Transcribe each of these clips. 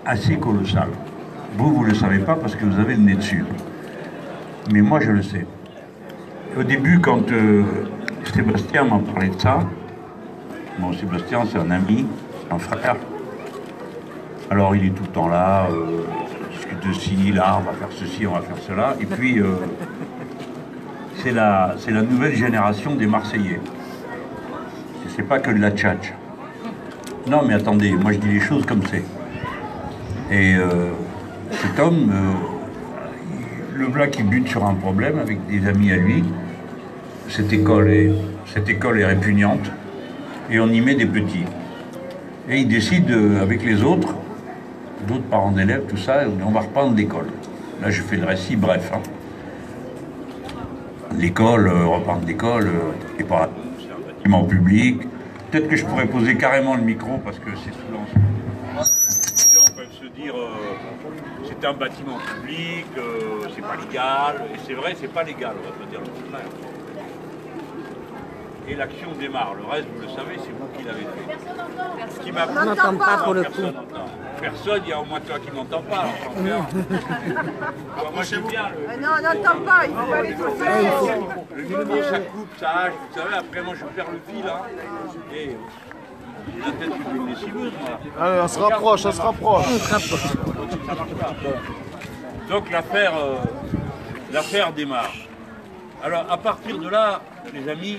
assez colossal. Vous ne le savez pas parce que vous avez le nez dessus. Mais moi, je le sais. Au début, quand Sébastien m'a parlé de ça, bon, Sébastien, c'est un ami, un frère. Alors, il est tout le temps là, discute de ci, là, on va faire ceci, on va faire cela. Et puis, c'est la nouvelle génération des Marseillais. C'est pas que de la tchatch. Non, mais attendez, moi je dis les choses comme c'est. Et cet homme, le voilà qui bute sur un problème avec des amis à lui. Cette école est répugnante et on y met des petits. Et il décide avec les autres, d'autres parents d'élèves, tout ça, on va reprendre l'école. Là, je fais le récit bref. Hein. L'école, reprendre l'école, et pas c'est un bâtiment public. Peut-être que je pourrais poser carrément le micro parce que c'est souvent. Les gens peuvent se dire c'est un bâtiment public, c'est pas légal. Et c'est vrai, c'est pas légal, on va pas dire le contraire. Et l'action démarre. Le reste, vous le savez, c'est vous qui l'avez fait. On n'entend pas pour le coup. Personne, il y a au moins toi qui n'entends pas. Moi, j'aime bien le... Non, on n'entend pas, il faut aller tout seul. Le micro, ça coupe, ça hache, vous savez, après moi je perds le fil, hein. Et la tête qui fait une lessiveuse, moi. Allez, on se rapproche, on se rapproche. Ça marche pas. Donc l'affaire démarre. Alors, à partir de là, les amis,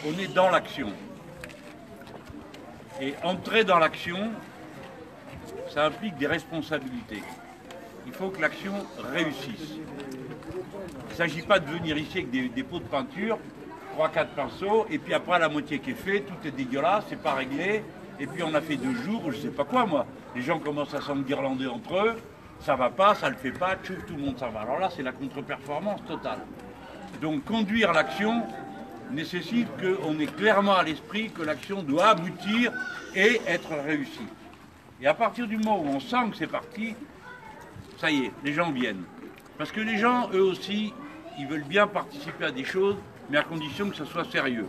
on est dans l'action. Et entrer dans l'action, ça implique des responsabilités. Il faut que l'action réussisse. Il ne s'agit pas de venir ici avec des pots de peinture, 3-4 pinceaux, et puis après la moitié qui est fait, tout est dégueulasse, c'est pas réglé, et puis on a fait 2 jours, ou je sais pas quoi moi. Les gens commencent à s'enguirlander entre eux, ça va pas, ça le fait pas, tchouf, tout le monde s'en va. Alors là, c'est la contre-performance totale. Donc conduire l'action nécessite qu'on ait clairement à l'esprit que l'action doit aboutir et être réussie. Et à partir du moment où on sent que c'est parti, ça y est, les gens viennent. Parce que les gens, eux aussi, ils veulent bien participer à des choses, mais à condition que ce soit sérieux.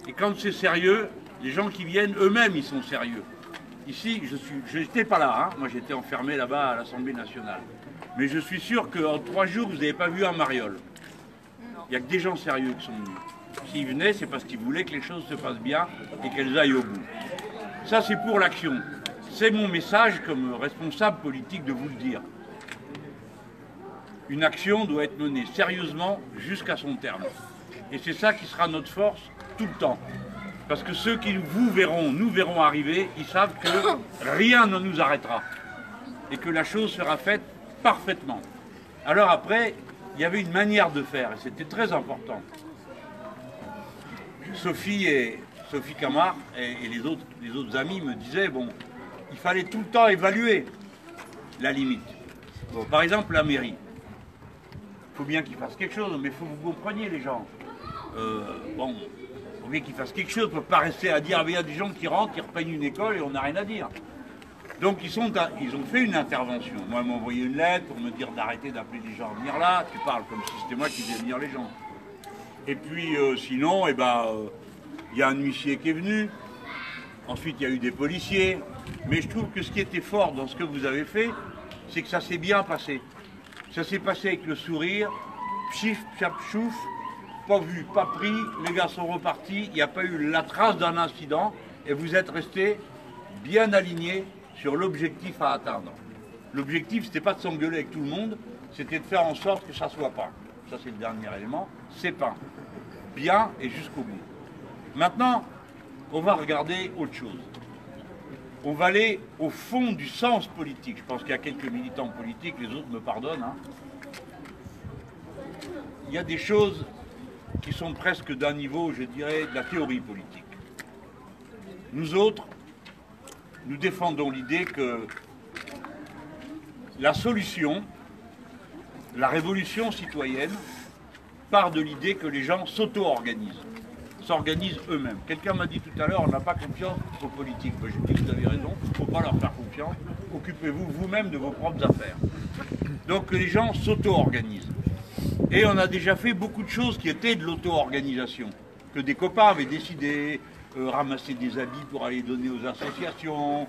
Et quand c'est sérieux, les gens qui viennent, eux-mêmes, ils sont sérieux. Ici, je n'étais pas là, hein. Moi j'étais enfermé là-bas à l'Assemblée nationale. Mais je suis sûr qu'en 3 jours, vous n'avez pas vu un mariole. Il n'y a que des gens sérieux qui sont venus. S'ils venaient, c'est parce qu'ils voulaient que les choses se passent bien et qu'elles aillent au bout. Ça, c'est pour l'action. C'est mon message comme responsable politique de vous le dire. Une action doit être menée sérieusement jusqu'à son terme. Et c'est ça qui sera notre force tout le temps. Parce que ceux qui nous verront arriver, ils savent que rien ne nous arrêtera. Et que la chose sera faite parfaitement. Alors après, il y avait une manière de faire, et c'était très important. Sophie Camard et les autres amis me disaient, bon, il fallait tout le temps évaluer la limite. Bon, par exemple, la mairie. Il faut bien qu'ils fassent quelque chose, mais il faut que vous compreniez les gens. Bon, il faut bien qu'ils fassent quelque chose, on ne peut pas rester à dire, il y a des gens qui rentrent, qui repeignent une école et on n'a rien à dire. Donc ils ont fait une intervention. Moi, ils m'ont envoyé une lettre pour me dire d'arrêter d'appeler les gens à venir là. Tu parles comme si c'était moi qui faisais venir les gens. Et puis sinon, il y a un huissier qui est venu. Ensuite, il y a eu des policiers. Mais je trouve que ce qui était fort dans ce que vous avez fait, c'est que ça s'est bien passé. Ça s'est passé avec le sourire, pchif, pchap, chouf, pas vu, pas pris, les gars sont repartis, il n'y a pas eu la trace d'un incident, et vous êtes restés bien alignés sur l'objectif à atteindre. L'objectif, c'était pas de s'engueuler avec tout le monde, c'était de faire en sorte que ça soit peint. Ça, c'est le dernier élément, c'est peint. Bien et jusqu'au bout. Maintenant, on va regarder autre chose. On va aller au fond du sens politique. Je pense qu'il y a quelques militants politiques, les autres me pardonnent. Hein. Il y a des choses qui sont presque d'un niveau, je dirais, de la théorie politique. Nous autres, nous défendons l'idée que la solution, la révolution citoyenne, part de l'idée que les gens s'auto-organisent. S'organisent eux-mêmes. Quelqu'un m'a dit tout à l'heure, on n'a pas confiance aux politiques. Ben, je dis que vous avez raison, il ne faut pas leur faire confiance. Occupez-vous vous-même de vos propres affaires. Donc les gens s'auto-organisent. Et on a déjà fait beaucoup de choses qui étaient de l'auto-organisation. Que des copains avaient décidé, ramasser des habits pour aller donner aux associations,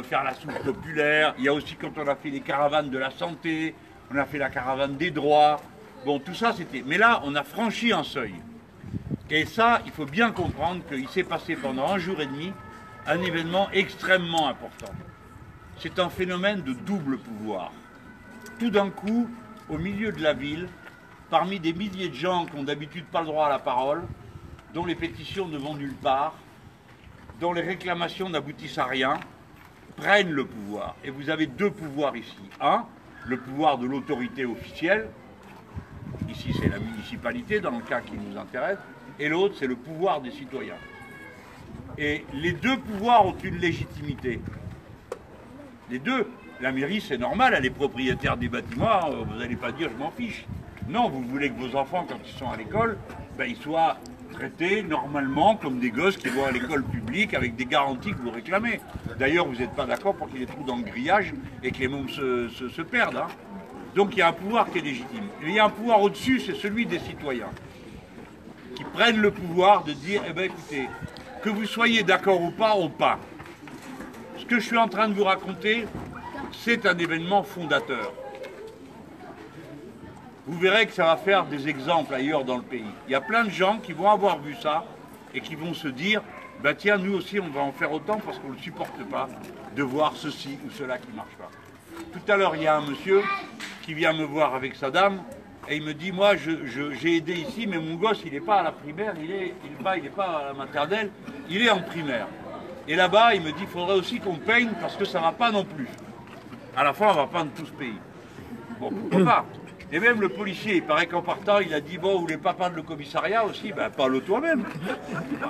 faire la soupe populaire. Il y a aussi quand on a fait les caravanes de la santé, on a fait la caravane des droits. Bon, tout ça c'était... Mais là, on a franchi un seuil. Et ça, il faut bien comprendre qu'il s'est passé pendant 1 jour et demi un événement extrêmement important. C'est un phénomène de double pouvoir. Tout d'un coup, au milieu de la ville, parmi des milliers de gens qui n'ont d'habitude pas le droit à la parole, dont les pétitions ne vont nulle part, dont les réclamations n'aboutissent à rien, prennent le pouvoir. Et vous avez 2 pouvoirs ici. Un, le pouvoir de l'autorité officielle, ici c'est la municipalité dans le cas qui nous intéresse, et l'autre c'est le pouvoir des citoyens. Et les 2 pouvoirs ont une légitimité. Les 2. La mairie c'est normal, elle est propriétaire des bâtiments, vous n'allez pas dire je m'en fiche. Non, vous voulez que vos enfants quand ils sont à l'école, ben, ils soient traités normalement comme des gosses qui vont à l'école publique avec des garanties que vous réclamez. D'ailleurs, vous n'êtes pas d'accord pour qu'il y ait des trous dans le grillage et que les mômes se perdent. Hein. Donc il y a un pouvoir qui est légitime. Et il y a un pouvoir au-dessus, c'est celui des citoyens, qui prennent le pouvoir de dire, eh bien écoutez, que vous soyez d'accord ou pas, on part. Ce que je suis en train de vous raconter, c'est un événement fondateur. Vous verrez que ça va faire des exemples ailleurs dans le pays. Il y a plein de gens qui vont avoir vu ça et qui vont se dire, bah tiens, nous aussi on va en faire autant parce qu'on ne le supporte pas de voir ceci ou cela qui ne marche pas. Tout à l'heure, il y a un monsieur qui vient me voir avec sa dame et il me dit, moi j'ai aidé ici, mais mon gosse il n'est pas à la primaire, il n'est pas à la maternelle, il est en primaire. Et là-bas, il me dit, il faudrait aussi qu'on peigne parce que ça ne va pas non plus. À la fin, on va peindre tout ce pays. Bon, pourquoi pas? Et même le policier, il paraît qu'en partant, il a dit, bon, vous voulez pas peindre le commissariat aussi? Ben, parle toi-même.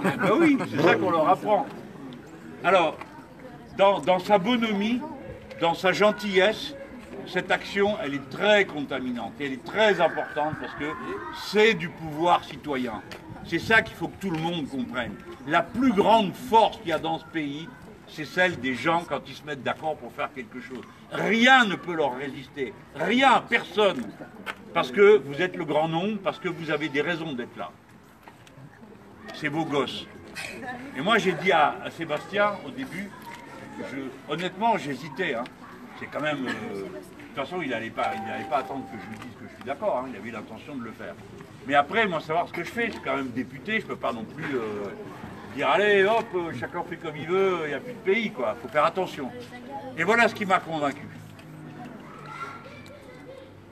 Ben oui, c'est ça qu'on leur apprend. Alors, dans sa bonhomie, dans sa gentillesse, cette action, elle est très contaminante. Et elle est très importante parce que c'est du pouvoir citoyen. C'est ça qu'il faut que tout le monde comprenne. La plus grande force qu'il y a dans ce pays, c'est celle des gens quand ils se mettent d'accord pour faire quelque chose. Rien ne peut leur résister. Rien, personne. Parce que vous êtes le grand nombre, parce que vous avez des raisons d'être là. C'est vos gosses. Et moi j'ai dit à Sébastien au début, honnêtement j'hésitais. Hein. C'est quand même... de toute façon il n'allait pas attendre que je lui dise que je suis d'accord. Hein. Il avait l'intention de le faire. Mais après, moi savoir ce que je fais, je suis quand même député, je ne peux pas non plus... dire allez hop, chacun fait comme il veut, il n'y a plus de pays quoi, il faut faire attention. Et voilà ce qui m'a convaincu.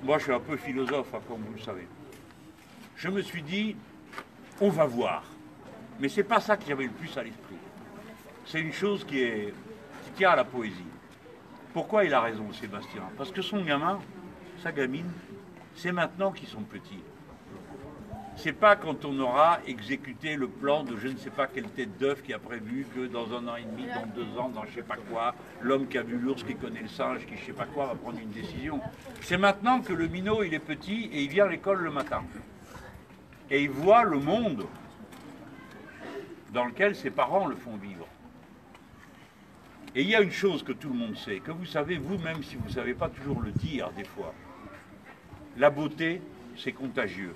Moi je suis un peu philosophe, hein, comme vous le savez. Je me suis dit, on va voir. Mais c'est pas ça que j'avais le plus à l'esprit. C'est une chose qui tient à la poésie. Pourquoi il a raison Sébastien? Parce que son gamin, sa gamine, c'est maintenant qu'ils sont petits. C'est pas quand on aura exécuté le plan de je ne sais pas quelle tête d'œuf qui a prévu que dans 1 an et demi, dans 2 ans, dans je sais pas quoi, l'homme qui a vu l'ours, qui connaît le singe, qui je sais pas quoi, va prendre une décision. C'est maintenant que le minot, il est petit et il vient à l'école le matin. Et il voit le monde dans lequel ses parents le font vivre. Et il y a une chose que tout le monde sait, que vous savez vous-même si vous ne savez pas toujours le dire des fois. La beauté, c'est contagieux.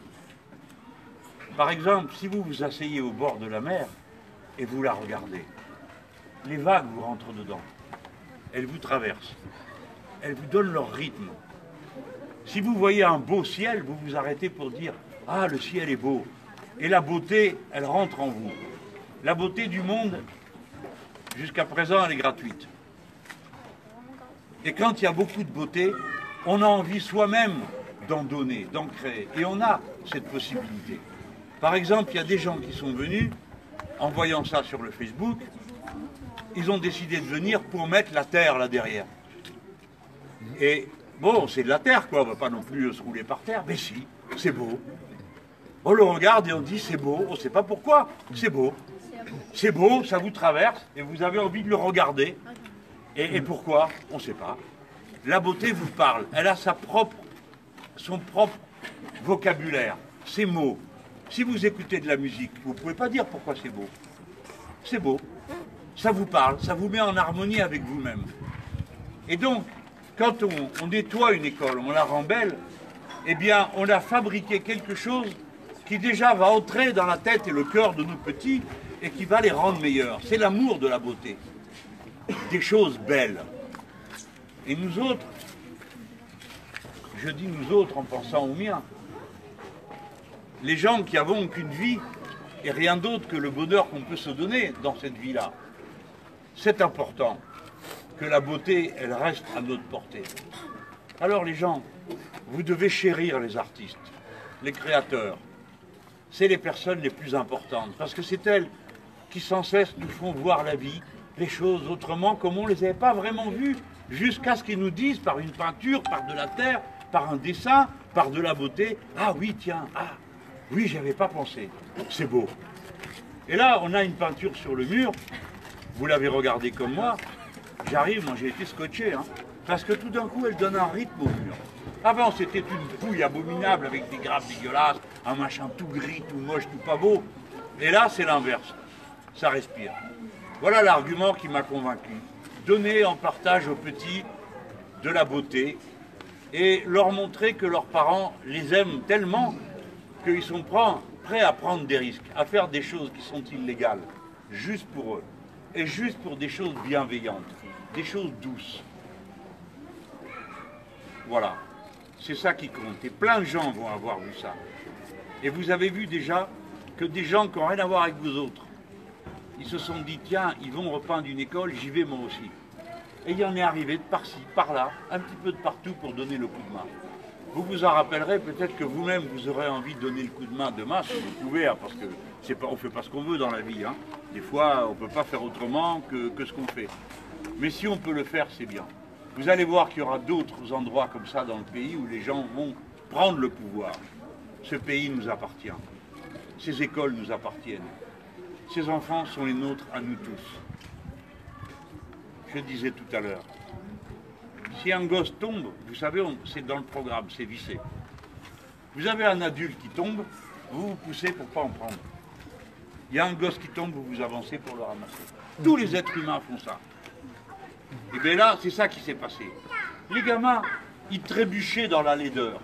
Par exemple, si vous vous asseyez au bord de la mer et vous la regardez, les vagues vous rentrent dedans, elles vous traversent, elles vous donnent leur rythme. Si vous voyez un beau ciel, vous vous arrêtez pour dire « Ah, le ciel est beau !» Et la beauté, elle rentre en vous. La beauté du monde, jusqu'à présent, elle est gratuite. Et quand il y a beaucoup de beauté, on a envie soi-même d'en donner, d'en créer. Et on a cette possibilité. Par exemple, il y a des gens qui sont venus, en voyant ça sur le Facebook, ils ont décidé de venir pour mettre la terre là derrière. Et bon, c'est de la terre quoi, on ne va pas non plus se rouler par terre, mais si, c'est beau. On le regarde et on dit c'est beau, on ne sait pas pourquoi, c'est beau. C'est beau, ça vous traverse et vous avez envie de le regarder. Et pourquoi? On ne sait pas. La beauté vous parle, elle a son propre vocabulaire, ses mots. Si vous écoutez de la musique, vous ne pouvez pas dire pourquoi c'est beau. C'est beau. Ça vous parle, ça vous met en harmonie avec vous-même. Et donc, quand on nettoie une école, on la rend belle, eh bien, on a fabriqué quelque chose qui déjà va entrer dans la tête et le cœur de nos petits et qui va les rendre meilleurs. C'est l'amour de la beauté. des choses belles. Et nous autres, je dis nous autres en pensant aux miens, les gens qui avons qu'une vie et rien d'autre que le bonheur qu'on peut se donner dans cette vie-là, c'est important que la beauté, elle reste à notre portée. Alors les gens, vous devez chérir les artistes, les créateurs. C'est les personnes les plus importantes, parce que c'est elles qui sans cesse nous font voir la vie, les choses autrement, comme on ne les avait pas vraiment vues, jusqu'à ce qu'ils nous disent par une peinture, par de la terre, par un dessin, par de la beauté, ah oui, tiens, ah oui, j'y avais pas pensé, c'est beau. Et là, on a une peinture sur le mur, vous l'avez regardée comme moi, j'arrive, moi j'ai été scotché, hein, parce que tout d'un coup, elle donne un rythme au mur. Avant, c'était une bouille abominable avec des grappes dégueulasses, un machin tout gris, tout moche, tout pas beau. Et là, c'est l'inverse. Ça respire. Voilà l'argument qui m'a convaincu. Donner en partage aux petits de la beauté et leur montrer que leurs parents les aiment tellement qu'ils sont prêts à prendre des risques, à faire des choses qui sont illégales, juste pour eux. Et juste pour des choses bienveillantes, des choses douces. Voilà. C'est ça qui compte. Et plein de gens vont avoir vu ça. Et vous avez vu déjà que des gens qui n'ont rien à voir avec vous autres, ils se sont dit, tiens, ils vont repeindre une école, j'y vais moi aussi. Et il y en est arrivé de par-ci, par-là, un petit peu de partout pour donner le coup de main. Vous vous en rappellerez, peut-être que vous-même, vous aurez envie de donner le coup de main demain, si vous pouvez, hein, parce que on ne fait pas ce qu'on veut dans la vie. Hein. Des fois, on ne peut pas faire autrement que ce qu'on fait. Mais si on peut le faire, c'est bien. Vous allez voir qu'il y aura d'autres endroits comme ça dans le pays où les gens vont prendre le pouvoir. Ce pays nous appartient. Ces écoles nous appartiennent. Ces enfants sont les nôtres à nous tous. Je disais tout à l'heure, si un gosse tombe, vous savez, c'est dans le programme, c'est vissé. Vous avez un adulte qui tombe, vous vous poussez pour ne pas en prendre. Il y a un gosse qui tombe, vous vous avancez pour le ramasser. Tous les êtres humains font ça. Et bien là, c'est ça qui s'est passé. Les gamins, ils trébuchaient dans la laideur.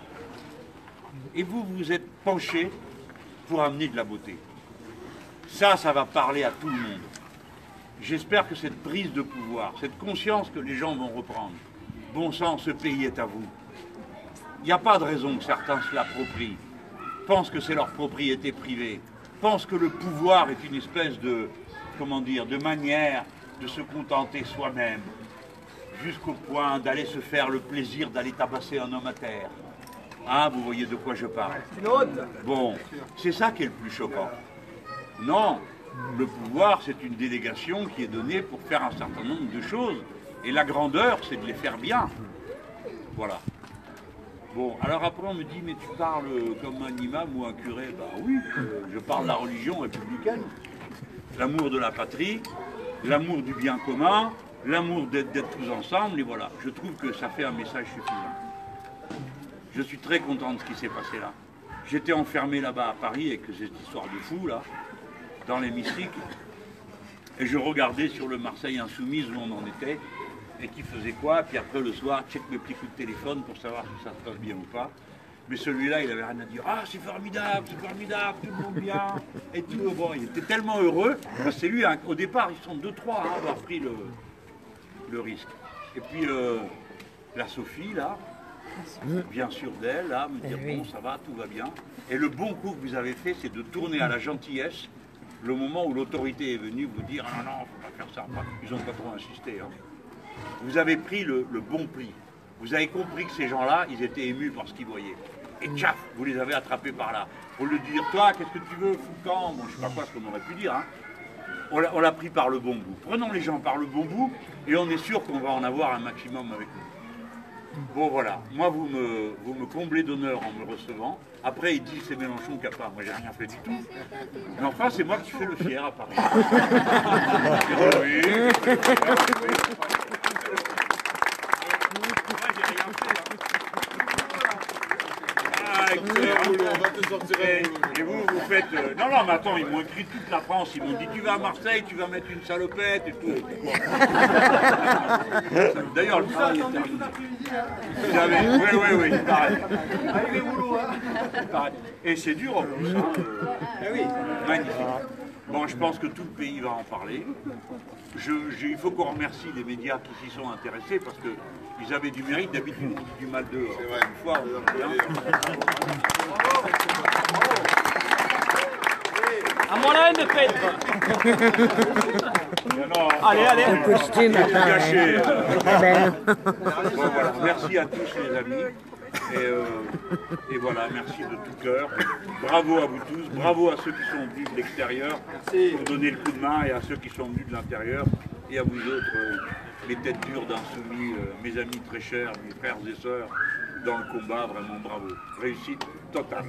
Et vous, vous êtes penchés pour amener de la beauté. Ça va parler à tout le monde. J'espère que cette prise de pouvoir, cette conscience que les gens vont reprendre, bon sang, ce pays est à vous. Il n'y a pas de raison que certains se l'approprient, pensent que c'est leur propriété privée, pensent que le pouvoir est une espèce de, comment dire, de manière de se contenter soi-même, jusqu'au point d'aller se faire le plaisir d'aller tabasser un homme à terre. Hein, vous voyez de quoi je parle. Bon, c'est ça qui est le plus choquant. Non, le pouvoir, c'est une délégation qui est donnée pour faire un certain nombre de choses. Et la grandeur, c'est de les faire bien. Voilà. Bon, alors après on me dit, mais tu parles comme un imam ou un curé. Ben oui, je parle de la religion républicaine. L'amour de la patrie, l'amour du bien commun, l'amour d'être tous ensemble, et voilà. Je trouve que ça fait un message suffisant. Je suis très content de ce qui s'est passé là. J'étais enfermé là-bas à Paris avec cette histoire de fou, là, dans l'hémicycle, et je regardais sur le Marseille Insoumise où on en était, et qui faisait quoi, puis après le soir, check mes petits coups de téléphone pour savoir si ça se passe bien ou pas. Mais celui-là, il avait rien à dire. Ah, c'est formidable, tout le monde bien. Et tout, bon, il était tellement heureux. C'est lui, hein, au départ, ils sont 2-3 à avoir pris le risque. Et puis, la Sophie, là, bien sûr d'elle, là, me dire, bon, ça va, tout va bien. Et le bon coup que vous avez fait, c'est de tourner à la gentillesse le moment où l'autorité est venue vous dire, ah non, faut pas faire ça. Ils n'ont pas trop insisté. Hein. Vous avez pris le bon pli. Vous avez compris que ces gens-là, ils étaient émus par ce qu'ils voyaient. Et tchaf, vous les avez attrapés par là. Au lieu de dire, toi, qu'est-ce que tu veux, fous le camp, bon, je sais pas quoi, ce qu'on aurait pu dire. Hein. On l'a pris par le bon bout. Prenons les gens par le bon bout et on est sûr qu'on va en avoir un maximum avec nous. Bon, voilà. Moi, vous me comblez d'honneur en me recevant. Après, il dit, c'est Mélenchon qui a pas. Moi, j'ai rien fait du tout. Mais enfin, c'est moi qui fais le fier, apparemment. Et vous faites... Non, mais attends, ils m'ont écrit toute la France. Ils m'ont dit, tu vas à Marseille, tu vas mettre une salopette et tout. D'ailleurs, le travail est terminé. Vous avez... Oui, il paraît. Et c'est dur en plus. Hein. Oui, magnifique. Bon, je pense que tout le pays va en parler. Il faut qu'on remercie les médias qui s'y sont intéressés parce qu'ils avaient du mérite. D'habitude, on dit du mal d'eux. Une fois, on dit bien. À moi la haine de Pedro. Allez, allez. Le costume, Gâché, très belle. Bon, voilà. Merci à tous les amis. Et voilà, merci de tout cœur. Bravo à vous tous, bravo à ceux qui sont venus de l'extérieur pour donner le coup de main et à ceux qui sont venus de l'intérieur. Et à vous autres, les têtes dures d'insoumis, mes amis très chers, mes frères et sœurs, dans le combat, vraiment bravo. Réussite totale.